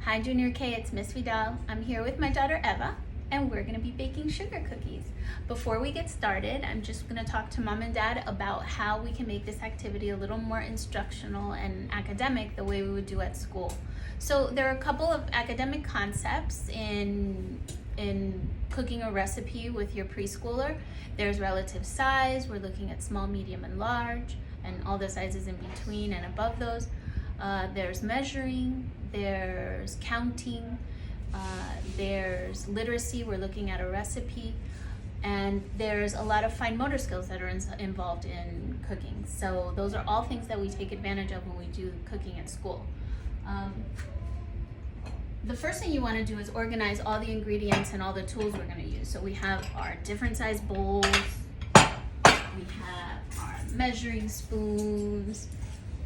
Hi Junior K, it's Miss Vidal. I'm here with my daughter Eva, and we're gonna be baking sugar cookies. Before we get started, I'm just gonna talk to Mom and Dad about how we can make this activity a little more instructional and academic the way we would do at school. So there are a couple of academic concepts in cooking a recipe with your preschooler. There's relative size, we're looking at small, medium, and large, and all the sizes in between and above those. There's measuring, there's counting, there's literacy, we're looking at a recipe, and there's a lot of fine motor skills that are involved in cooking. So those are all things that we take advantage of when we do cooking at school. The first thing you want to do is organize all the ingredients and all the tools we're going to use. So we have our different size bowls, we have our measuring spoons,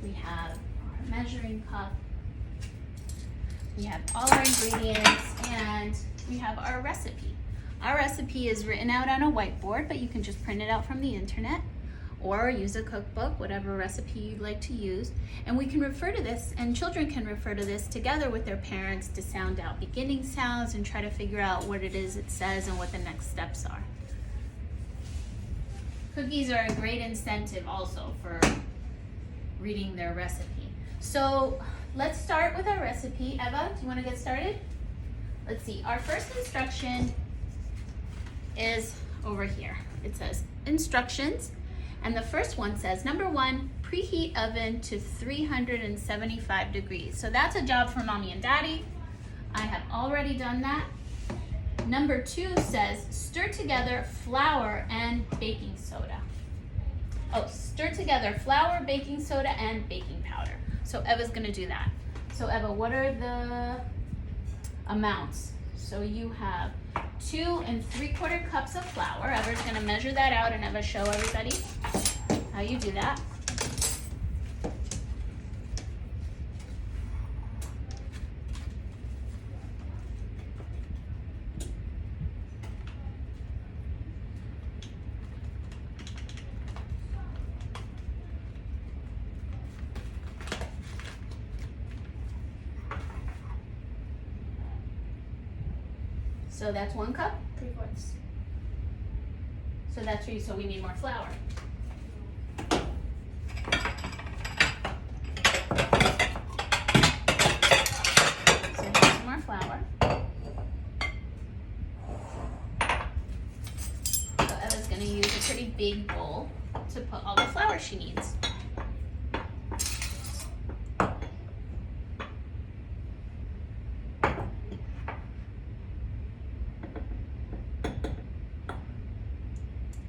we have our measuring cup, we have all our ingredients, and we have our recipe. Our recipe is written out on a whiteboard, but you can just print it out from the internet or use a cookbook, whatever recipe you'd like to use. And we can refer to this, and children can refer to this together with their parents to sound out beginning sounds and try to figure out what it is it says and what the next steps are. Cookies are a great incentive also for reading their recipe. So let's start with our recipe. Eva, do you want to get started? Let's see, our first instruction is over here. It says instructions, and the first one says, number 1, preheat oven to 375 degrees. So that's a job for mommy and daddy. I have already done that. Number 2 says, stir together flour and baking soda. Oh, stir together flour, baking soda, and baking powder. So Eva's gonna do that. So Eva, what are the amounts? So you have 2 3/4 cups of flour. Eva's gonna measure that out, and Eva show everybody how you do that. So that's 1 cup? 3/4. So that's 3, so we need more flour. So here's some more flour. So Eva's gonna use a pretty big bowl to put all the flour she needs.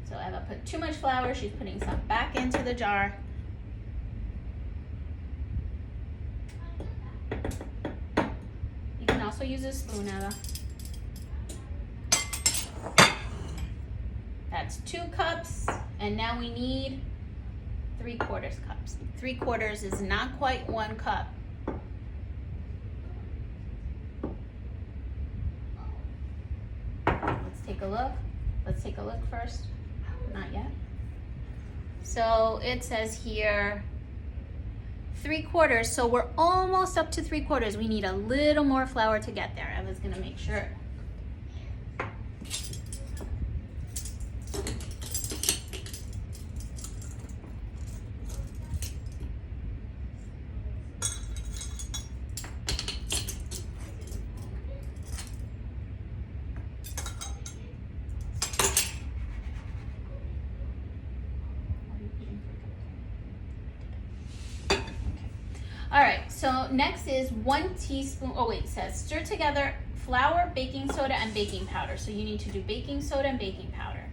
So Eva put too much flour, she's putting some back into the jar. You can also use a spoon, Eva. That's 2 cups, and now we need 3/4 cups. 3/4 is not quite 1 cup. Let's take a look. Let's take a look first. Not yet. So it says here 3/4, so we're almost up to 3/4. We need a little more flour to get there. Eva's gonna make sure. All right, so next is 1 teaspoon, oh wait, it says stir together flour, baking soda, and baking powder. So you need to do baking soda and baking powder.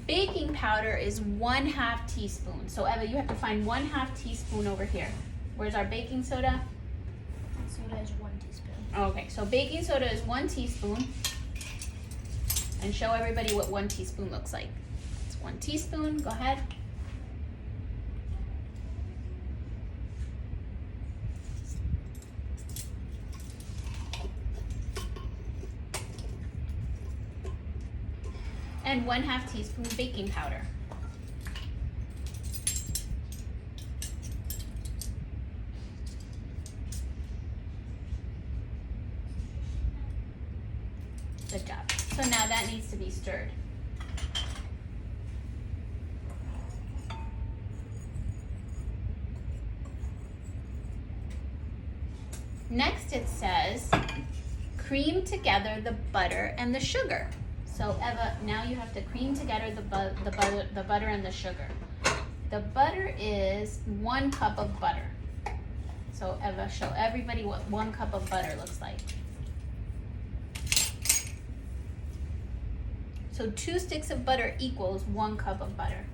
Baking powder is 1/2 teaspoon. So Eva, you have to find 1/2 teaspoon over here. Where's our baking soda? Soda is 1 teaspoon. Okay, so baking soda is 1 teaspoon. And show everybody what 1 teaspoon looks like. It's 1 teaspoon, go ahead. And 1/2 teaspoon baking powder. Good job. So now that needs to be stirred. Next it says, cream together the butter and the sugar. So Eva, now you have to cream together the butter and the sugar. The butter is 1 cup of butter. So Eva, show everybody what 1 cup of butter looks like. So 2 sticks of butter equals 1 cup of butter.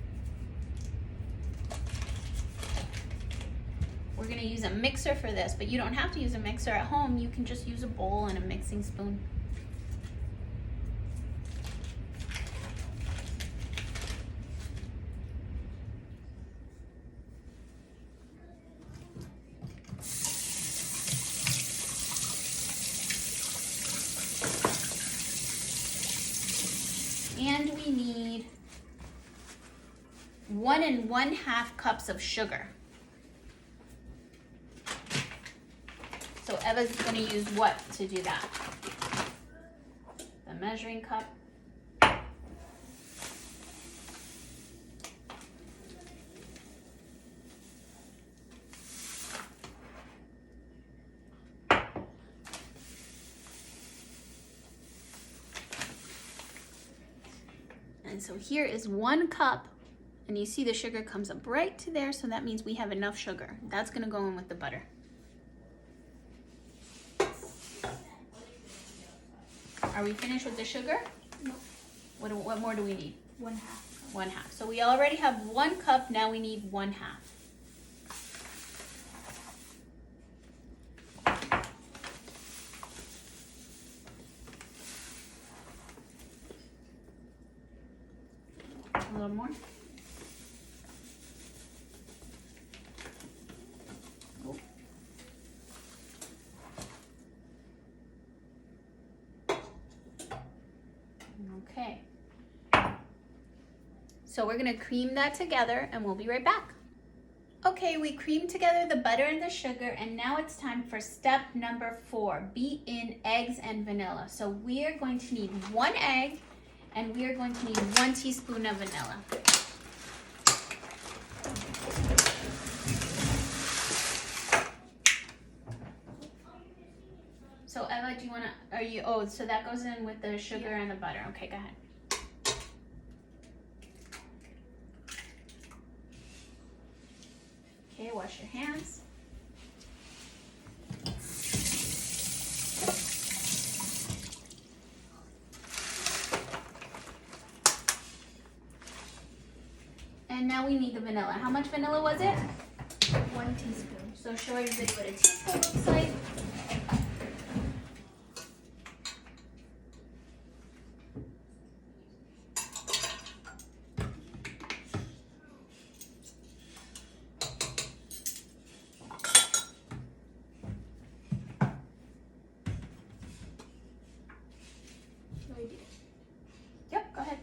We're gonna use a mixer for this, but you don't have to use a mixer at home. You can just use a bowl and a mixing spoon. And we need 1 1/2 cups of sugar. So Eva's gonna use what to do that? The measuring cup. And so here is 1 cup, and you see the sugar comes up right to there, so that means we have enough sugar. That's gonna go in with the butter. Are we finished with the sugar? No. What more do we need? 1/2. 1/2. So we already have 1 cup, now we need 1/2. A little more. Oh. Okay. So we're gonna cream that together and we'll be right back. Okay, we creamed together the butter and the sugar, and now it's time for step number 4, beat in eggs and vanilla. So we are going to need 1 egg, and we are going to need 1 teaspoon of vanilla. So Eva, do you wanna, so that goes in with the sugar and the butter. Okay, go ahead. Okay, wash your hands. And now we need the vanilla. How much vanilla was it? 1 teaspoon. So show everybody what a teaspoon looks like. No, we did it. Yep, go ahead.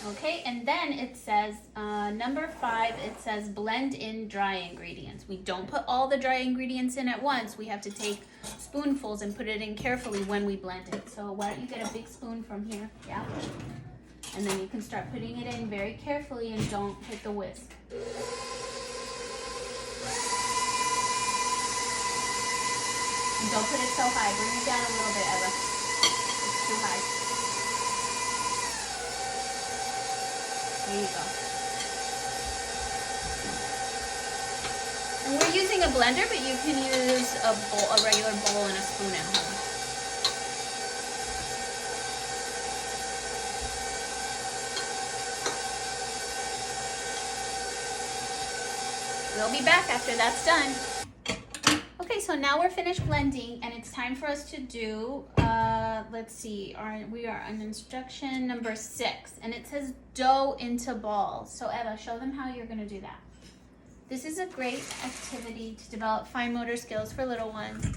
Okay, and then it says, number 5, it says blend in dry ingredients. We don't put all the dry ingredients in at once. We have to take spoonfuls and put it in carefully when we blend it. So why don't you get a big spoon from here, yeah? And then you can start putting it in very carefully and don't hit the whisk. And don't put it so high. Bring it down a little bit, Eva. It's too high. There you go. And we're using a blender, but you can use a regular bowl and a spoon at home. We'll be back after that's done. Okay, so now we're finished blending, and it's time for us to do, let's see, we are on instruction number 6, and it says dough into balls. So Eva, show them how you're gonna do that. This is a great activity to develop fine motor skills for little ones.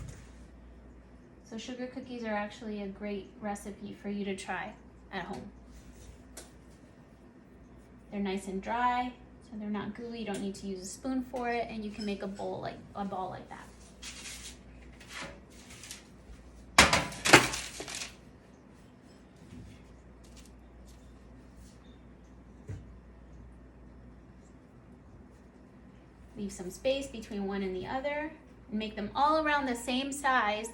So sugar cookies are actually a great recipe for you to try at home. They're nice and dry, so they're not gooey. You don't need to use a spoon for it, and you can make a ball like that. Leave some space between one and the other, and make them all around the same size.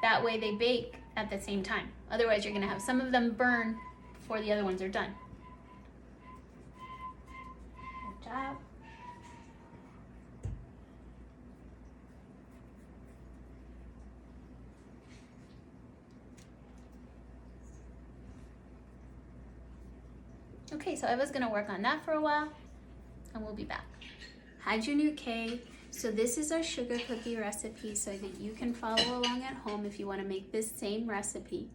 That way they bake at the same time. Otherwise, you're gonna have some of them burn before the other ones are done. Good job. Okay, so Eva's gonna work on that for a while, and we'll be back. Hi Junior K. So this is our sugar cookie recipe so that you can follow along at home if you want to make this same recipe.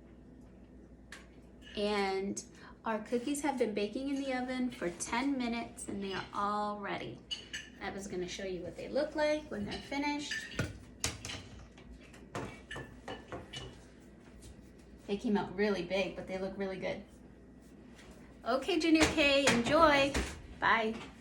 And our cookies have been baking in the oven for 10 minutes and they are all ready. Eva's going to show you what they look like when they're finished. They came out really big, but they look really good. Okay, Junior K, enjoy. Bye.